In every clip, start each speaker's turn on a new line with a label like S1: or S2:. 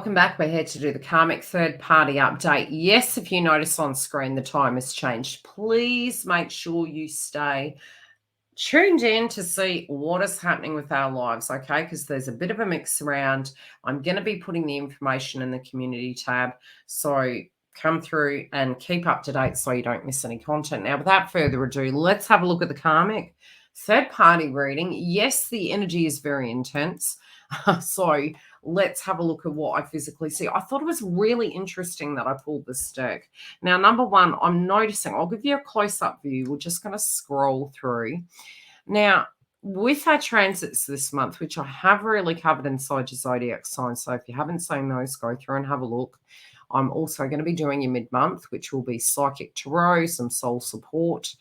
S1: welcome back. We're here to do the karmic third party update. Yes, if you notice on screen the time has changed, please make sure you stay tuned in to see what is happening with our lives, okay? Because there's a bit of a mix around. I'm going to be putting the information in the community tab, so come through and keep up to date so you don't miss any content. Now, without further ado, let's have a look at the karmic third party reading. Yes, the energy is very intense. So let's have a look at what I physically see. I thought it was really interesting that I pulled this deck. Now, number one, I'm noticing, I'll give you a close-up view. We're just going to scroll through. Now, with our transits this month, which I have really covered inside your zodiac sign, so if you haven't seen those, go through and have a look. I'm also going to be doing your mid-month, which will be psychic tarot, some soul support.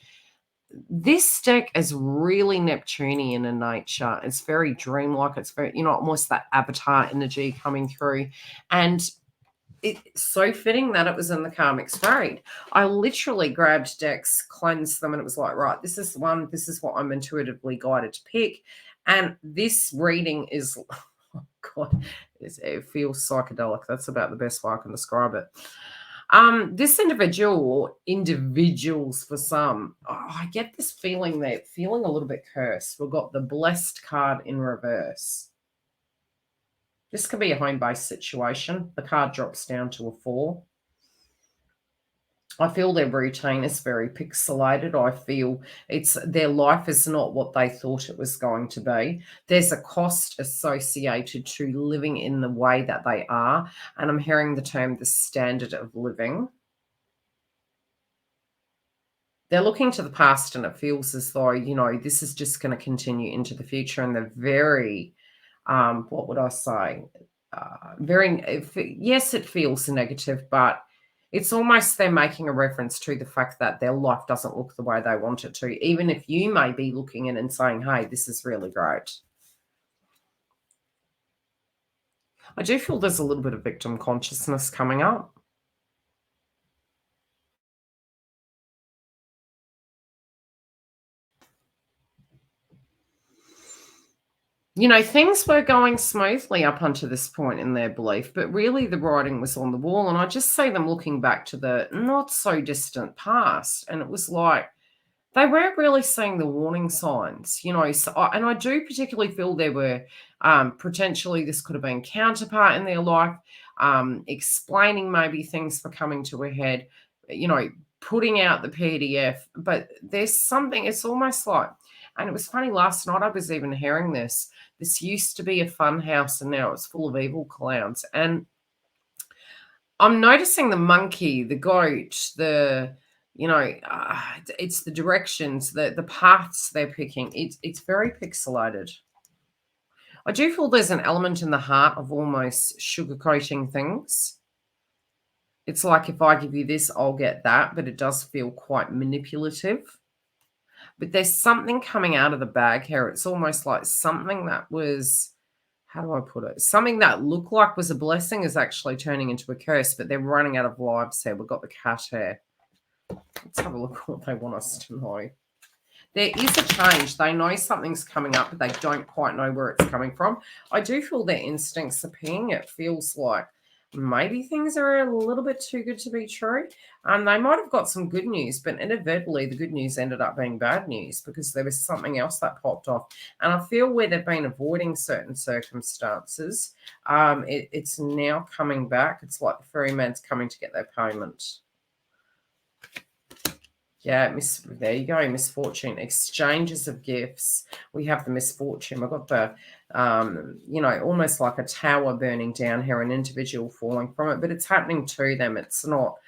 S1: This deck is really Neptunian in nature. It's very dreamlike. It's very, almost that avatar energy coming through. And it's so fitting that it was in the karmic straight. I literally grabbed decks, cleansed them, and it was like, right, this is the one. This is what I'm intuitively guided to pick. And this reading is, oh God, it feels psychedelic. That's about the best way I can describe it. This individual, or individuals for some, I get this feeling they're feeling a little bit cursed. We've got the blessed card in reverse. This could be a home-based situation. The card drops down to a 4. I feel their routine is very pixelated. I feel their life is not what they thought it was going to be. There's a cost associated to living in the way that they are. And I'm hearing the term the standard of living. They're looking to the past and it feels as though, this is just going to continue into the future. And they're very, what would I say? Yes, it feels negative, but it's almost they're making a reference to the fact that their life doesn't look the way they want it to, even if you may be looking in and saying, hey, this is really great. I do feel there's a little bit of victim consciousness coming up. Things were going smoothly up until this point in their belief, but really the writing was on the wall. And I just see them looking back to the not so distant past. And it was like, they weren't really seeing the warning signs, so, and I do particularly feel there were potentially this could have been counterpart in their life, explaining maybe things for coming to a head, putting out the PDF. But there's something, it's almost like, and it was funny, last night I was even hearing this. This used to be a fun house and now it's full of evil clowns. And I'm noticing the monkey, the goat, it's the directions, the paths they're picking. It's very pixelated. I do feel there's an element in the heart of almost sugarcoating things. It's like, if I give you this, I'll get that, but it does feel quite manipulative. But there's something coming out of the bag here. It's almost like something that was, how do I put it? Something that looked like was a blessing is actually turning into a curse, but they're running out of lives here. We've got the cat here. Let's have a look at what they want us to know. There is a change. They know something's coming up, but they don't quite know where it's coming from. I do feel their instincts are pinging. It feels like maybe things are a little bit too good to be true. They might have got some good news, but inadvertently the good news ended up being bad news because there was something else that popped off. And I feel where they've been avoiding certain circumstances, it's now coming back. It's like the ferryman's coming to get their payment. Yeah, there you go, misfortune, exchanges of gifts. We have the misfortune. We've got the, almost like a tower burning down here, an individual falling from it, but it's happening to them. It's not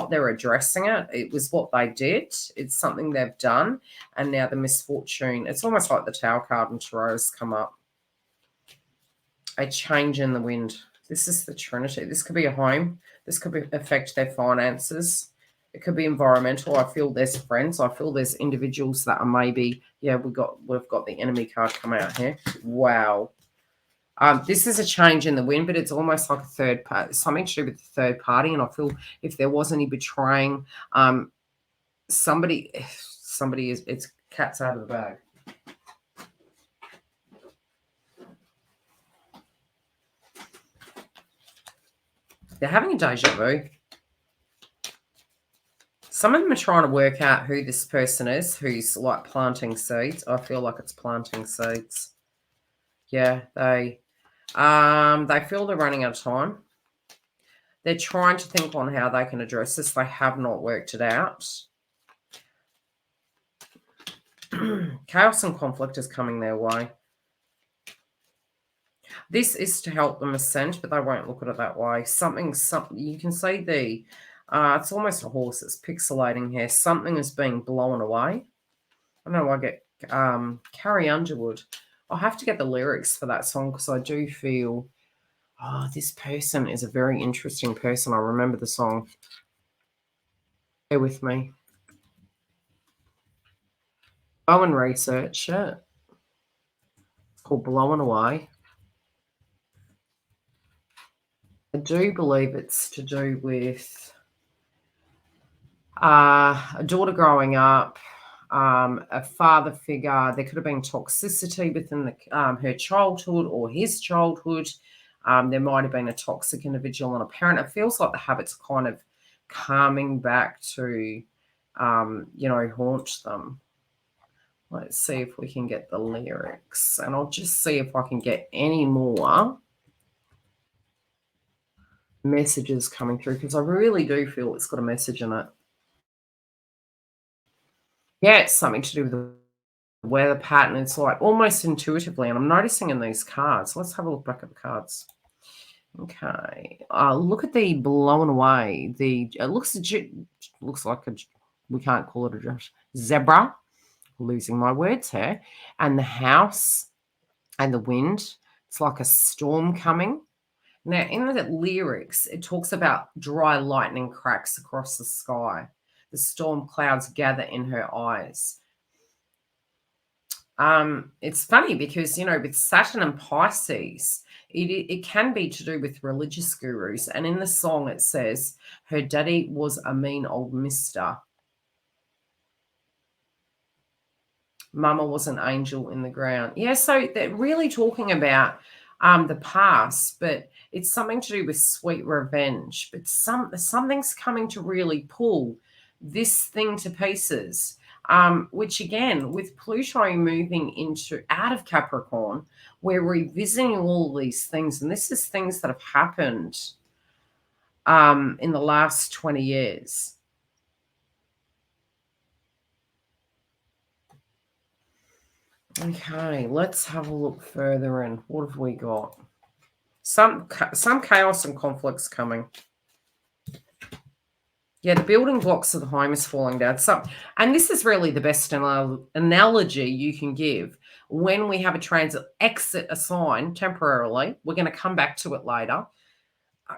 S1: they're addressing it. It was what they did. It's something they've done. And now the misfortune, it's almost like the Tower card and Tarot has come up. A change in the wind. This is the Trinity. This could be a home. This could affect their finances. It could be environmental. I feel there's friends. I feel there's individuals that are maybe, we've got the enemy card come out here. Wow. This is a change in the wind, but it's almost like a third party, something to do with the third party. And I feel if there was any betraying, somebody is, it's cat's out of the bag. They're having a deja vu. Some of them are trying to work out who this person is who's like planting seeds. I feel like it's planting seeds. Yeah, they feel they're running out of time. They're trying to think on how they can address this. They have not worked it out. Chaos and conflict is coming their way. This is to help them ascend, but they won't look at it that way. Something you can see the it's almost a horse. It's pixelating here. Something is being blown away. I know I get Carrie Underwood. I'll have to get the lyrics for that song because I do feel, oh, this person is a very interesting person. I remember the song. Bear with me. Go and research it. It's called Blowing Away. I do believe it's to do with a daughter growing up, a father figure. There could have been toxicity within her childhood or his childhood. There might have been a toxic individual and a parent. It feels like the habits are kind of coming back to, haunt them. Let's see if we can get the lyrics. And I'll just see if I can get any more messages coming through because I really do feel it's got a message in it. Yeah, it's something to do with the weather pattern. It's like almost intuitively, and I'm noticing in these cards. Let's have a look back at the cards. Okay, look at the blown away. It looks like we can't call it a zebra. Losing my words here. And the house and the wind. It's like a storm coming. Now, in the lyrics, it talks about dry lightning cracks across the sky. The storm clouds gather in her eyes. It's funny because, with Saturn and Pisces, it can be to do with religious gurus. And in the song, it says, her daddy was a mean old mister. Mama was an angel in the ground. Yeah, so they're really talking about the past, but it's something to do with sweet revenge. But something's coming to really pull this thing to pieces, which again, with Pluto moving out of Capricorn, we're revisiting all these things. And this is things that have happened in the last 20 years. Okay, let's have a look further in. What have we got? Some chaos and conflicts coming. Yeah, the building blocks of the home is falling down. And this is really the best analogy you can give when we have a transit exit a sign temporarily. We're going to come back to it later.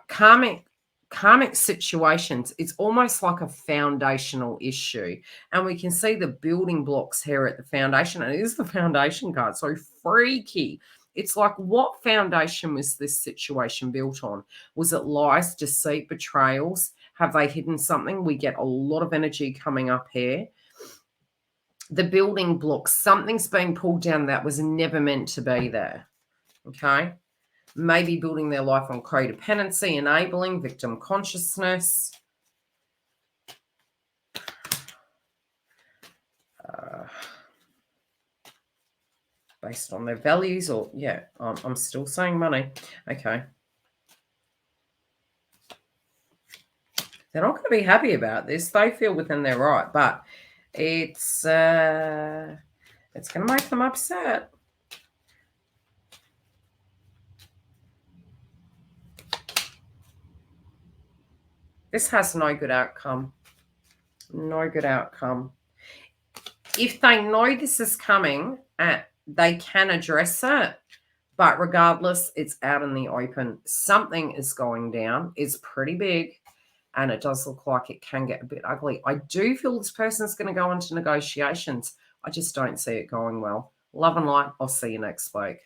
S1: Karmic situations, it's almost like a foundational issue. And we can see the building blocks here at the foundation. And it is the foundation card. So freaky. It's like, what foundation was this situation built on? Was it lies, deceit, betrayals? Have they hidden something? We get a lot of energy coming up here. The building blocks, something's being pulled down that was never meant to be there. Okay. Maybe building their life on codependency, enabling, victim consciousness. Based on their values or, yeah, I'm still saying money. Okay. They're not going to be happy about this. They feel within their right, but it's going to make them upset. This has no good outcome. No good outcome. If they know this is coming, they can address it. But regardless, it's out in the open. Something is going down. It's pretty big. And it does look like it can get a bit ugly. I do feel this person's going to go into negotiations. I just don't see it going well. Love and light. I'll see you next week.